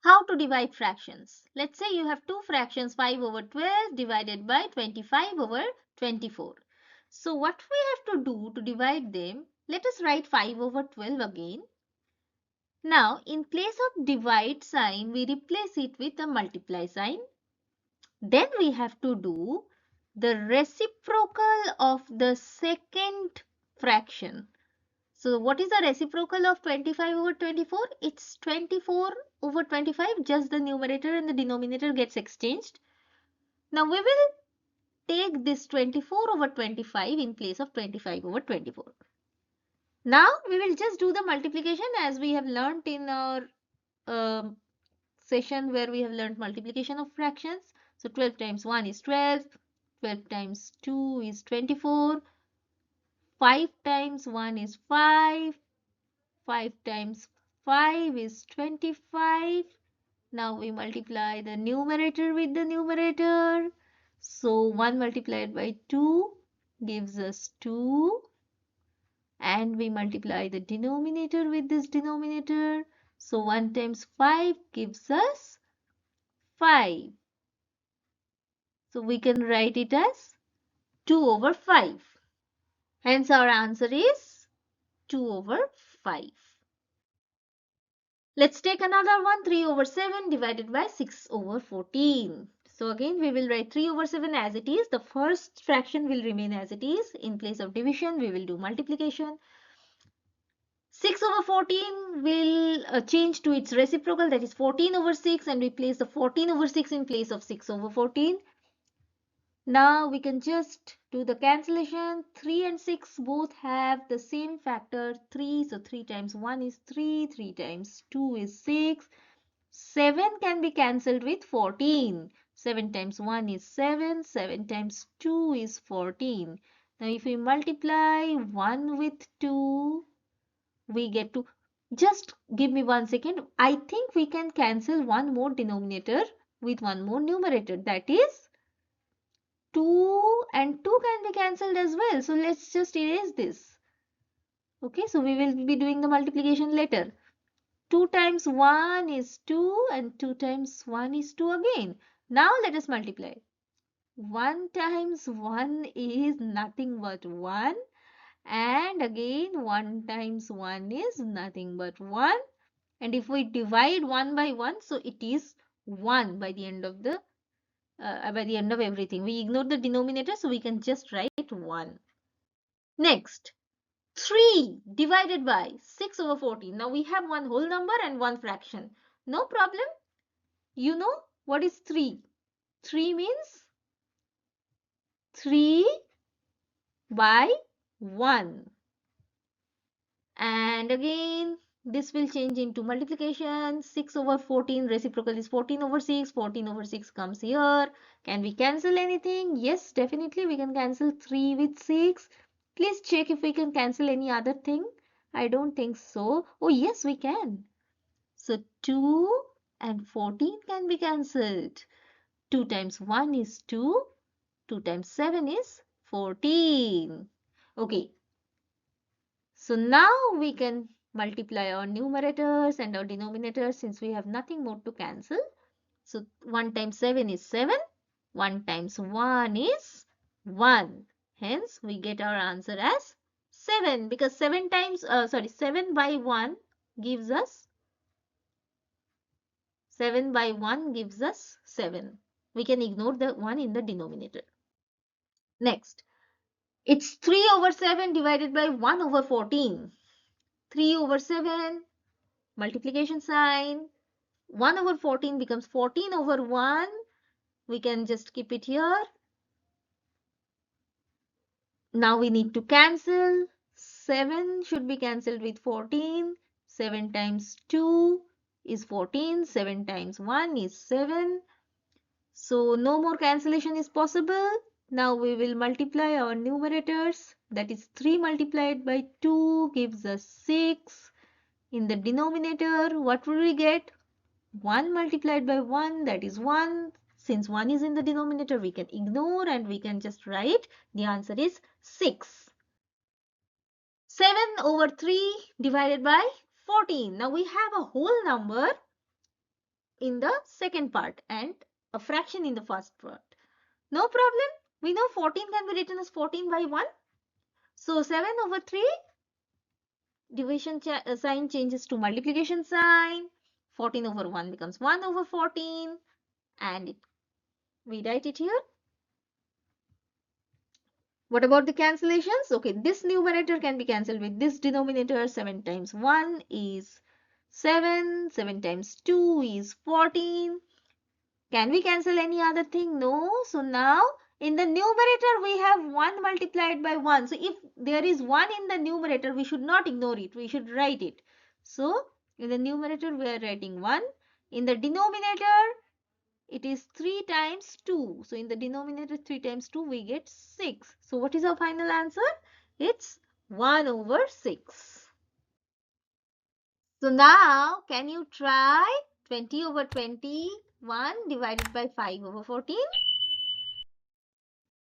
How to divide fractions? Let's say you have two fractions, 5 over 12 divided by 25 over 24. So what we have to do to divide them, let us write 5 over 12 again. Now in place of divide sign, we replace it with a multiply sign. Then we have to do the reciprocal of the second fraction. So what is the reciprocal of 25 over 24? It's 24 over 25, just the numerator and the denominator gets exchanged. Now we will take this 24 over 25 in place of 25 over 24. Now we will just do the multiplication as we have learnt in our um, session where we have learnt multiplication of fractions. So 12 times 1 is 12, 12 times 2 is 24, 5 times 1 is 5, 5 times 5 is 25. Now we multiply the numerator with the numerator. So 1 multiplied by 2 gives us 2. And we multiply the denominator with this denominator. So 1 times 5 gives us 5. So we can write it as 2 over 5. Hence our answer is 2 over 5. Let's take another one, 3 over 7 divided by 6 over 14. So again we will write 3 over 7 as it is. The first fraction will remain as it is. In place of division we will do multiplication. 6 over 14 will change to its reciprocal, that is 14 over 6, and we place the 14 over 6 in place of 6 over 14. Now we can just do the cancellation. 3 and 6 both have the same factor 3. So 3 times 1 is 3. 3 times 2 is 6. 7 can be cancelled with 14. 7 times 1 is 7. 7 times 2 is 14. Now if we multiply 1 with 2, we get to, just give me 1 second. I think we can cancel one more denominator with one more numerator. That is 2 and 2 can be cancelled as well. So let's just erase this. Okay, so we will be doing the multiplication later. 2 times 1 is 2 and 2 times 1 is 2 again. Now let us multiply. 1 times 1 is nothing but 1, and again 1 times 1 is nothing but 1, and if we divide 1 by 1, so it is 1 by the end of the everything. We ignore the denominator, so we can just write 1. Next, 3 divided by 6 over 14. Now we have one whole number and one fraction. No problem. You know what is 3? 3 means 3 by 1. And again, this will change into multiplication. 6 over 14, reciprocal is 14 over 6. 14 over 6 comes here. Can we cancel anything? Yes, definitely we can cancel 3 with 6. Please check if we can cancel any other thing. I don't think so. Oh yes, we can. So 2 and 14 can be cancelled. 2 times 1 is 2. 2 times 7 is 14. Okay. So now we can multiply our numerators and our denominators since we have nothing more to cancel. So 1 times 7 is 7. 1 times 1 is 1. Hence we get our answer as 7, because 7 by 1 gives us 7 by 1 gives us 7. We can ignore the 1 in the denominator. Next, it's 3 over 7 divided by 1 over 14. 3 over 7, multiplication sign. 1 over 14 becomes 14 over 1. We can just keep it here. Now we need to cancel. 7 should be cancelled with 14. 7 times 2 is 14. 7 times 1 is 7. So no more cancellation is possible. Now we will multiply our numerators. That is 3 multiplied by 2 gives us 6. In the denominator, what will we get? 1 multiplied by 1, that is 1. Since 1 is in the denominator, we can ignore and we can just write the answer is 6. 7 over 3 divided by 14. Now we have a whole number in the second part and a fraction in the first part. No problem. We know 14 can be written as 14 by 1. So 7 over 3, division sign changes to multiplication sign. 14 over 1 becomes 1 over 14. And we write it here. What about the cancellations? Okay, this numerator can be cancelled with this denominator. 7 times 1 is 7. 7 times 2 is 14. Can we cancel any other thing? No. So now in the numerator we have 1 multiplied by 1. So if there is 1 in the numerator, we should not ignore it. We should write it. So in the numerator we are writing 1. In the denominator it is 3 times 2. So in the denominator 3 times 2 we get 6. So what is our final answer? It's 1 over 6. So now can you try 20 over 21 divided by 5 over 14?